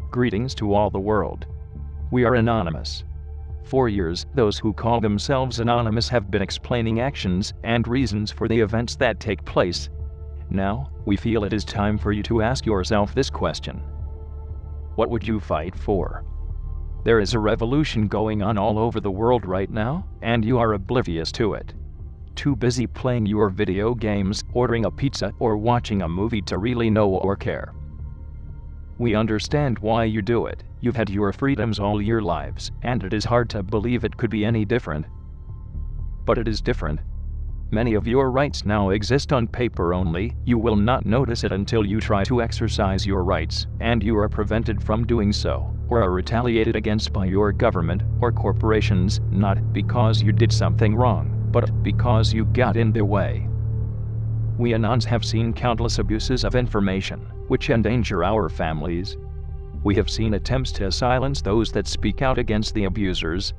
Greetings to all the world. We are anonymous. For years, those who call themselves anonymous have been explaining actions and reasons for the events that take place. Now, we feel it is time for you to ask yourself this question. What would you fight for? There is a revolution going on all over the world right now, and you are oblivious to it. Too busy playing your video games, ordering a pizza, or watching a movie to really know or care. We understand why you do it. You've had your freedoms all your lives, and it is hard to believe it could be any different. But it is different. Many of your rights now exist on paper only. You will not notice it until you try to exercise your rights, and you are prevented from doing so, or are retaliated against by your government or corporations, not because you did something wrong, but because you got in their way. We Anons have seen countless abuses of information, which endanger our families. We have seen attempts to silence those that speak out against the abusers.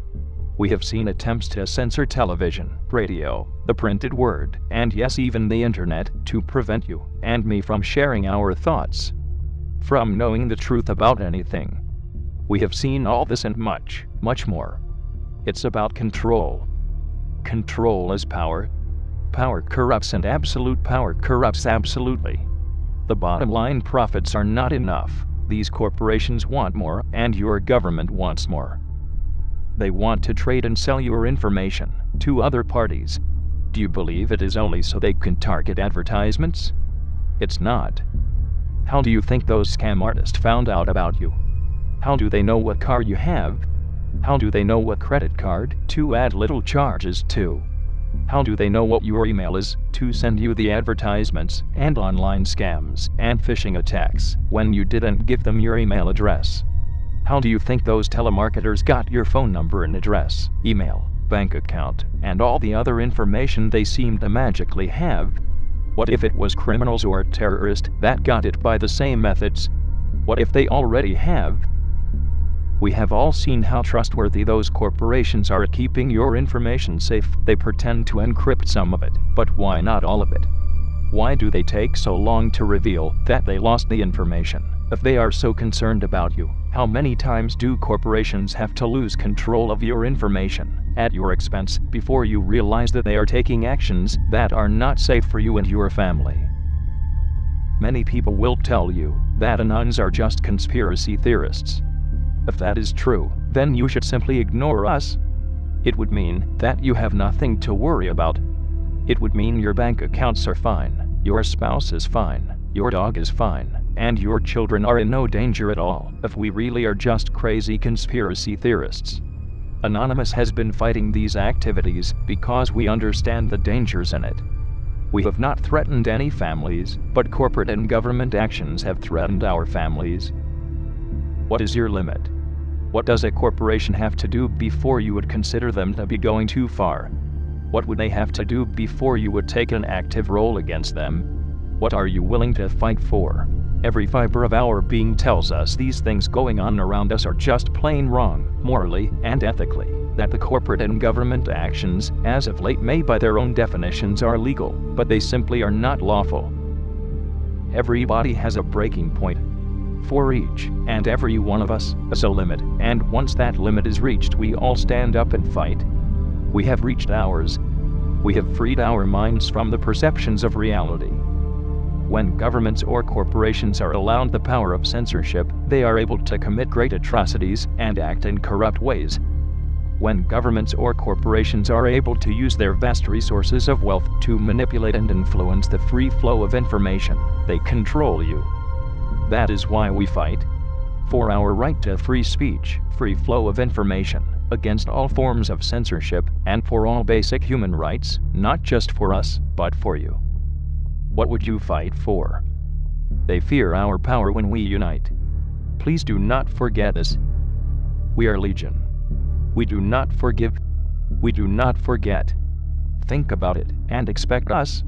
We have seen attempts to censor television, radio, the printed word, and yes, even the internet, to prevent you and me from sharing our thoughts, from knowing the truth about anything. We have seen all this and much, much more. It's about control. Control is power. Power corrupts, and absolute power corrupts absolutely. The bottom line, profits are not enough. These corporations want more, and your government wants more. They want to trade and sell your information to other parties. Do you believe it is only so they can target advertisements? It's not. How do you think those scam artists found out about you? How do they know what car you have? How do they know what credit card to add little charges to? How do they know what your email is to send you the advertisements and online scams and phishing attacks when you didn't give them your email address? How do you think those telemarketers got your phone number and address, email, bank account, and all the other information they seem to magically have? What if it was criminals or terrorists that got it by the same methods? What if they already have? We have all seen how trustworthy those corporations are at keeping your information safe. They pretend to encrypt some of it, but why not all of it? Why do they take so long to reveal that they lost the information? If they are so concerned about you, how many times do corporations have to lose control of your information at your expense before you realize that they are taking actions that are not safe for you and your family? Many people will tell you that Anons are just conspiracy theorists. If that is true, then you should simply ignore us. It would mean that you have nothing to worry about. It would mean your bank accounts are fine, your spouse is fine, your dog is fine, and your children are in no danger at all if we really are just crazy conspiracy theorists. Anonymous has been fighting these activities because we understand the dangers in it. We have not threatened any families, but corporate and government actions have threatened our families. What is your limit? What does a corporation have to do before you would consider them to be going too far? What would they have to do before you would take an active role against them? What are you willing to fight for? Every fiber of our being tells us these things going on around us are just plain wrong, morally and ethically, that the corporate and government actions, as of late, may by their own definitions are legal, but they simply are not lawful. Everybody has a breaking point. For each and every one of us is a limit, and once that limit is reached, we all stand up and fight. We have reached ours. We have freed our minds from the perceptions of reality. When governments or corporations are allowed the power of censorship, they are able to commit great atrocities and act in corrupt ways. When governments or corporations are able to use their vast resources of wealth to manipulate and influence the free flow of information, they control you. That is why we fight. For our right to free speech, free flow of information, against all forms of censorship, and for all basic human rights, not just for us, but for you. What would you fight for? They fear our power when we unite. Please do not forget this. We are legion. We do not forgive. We do not forget. Think about it, and expect us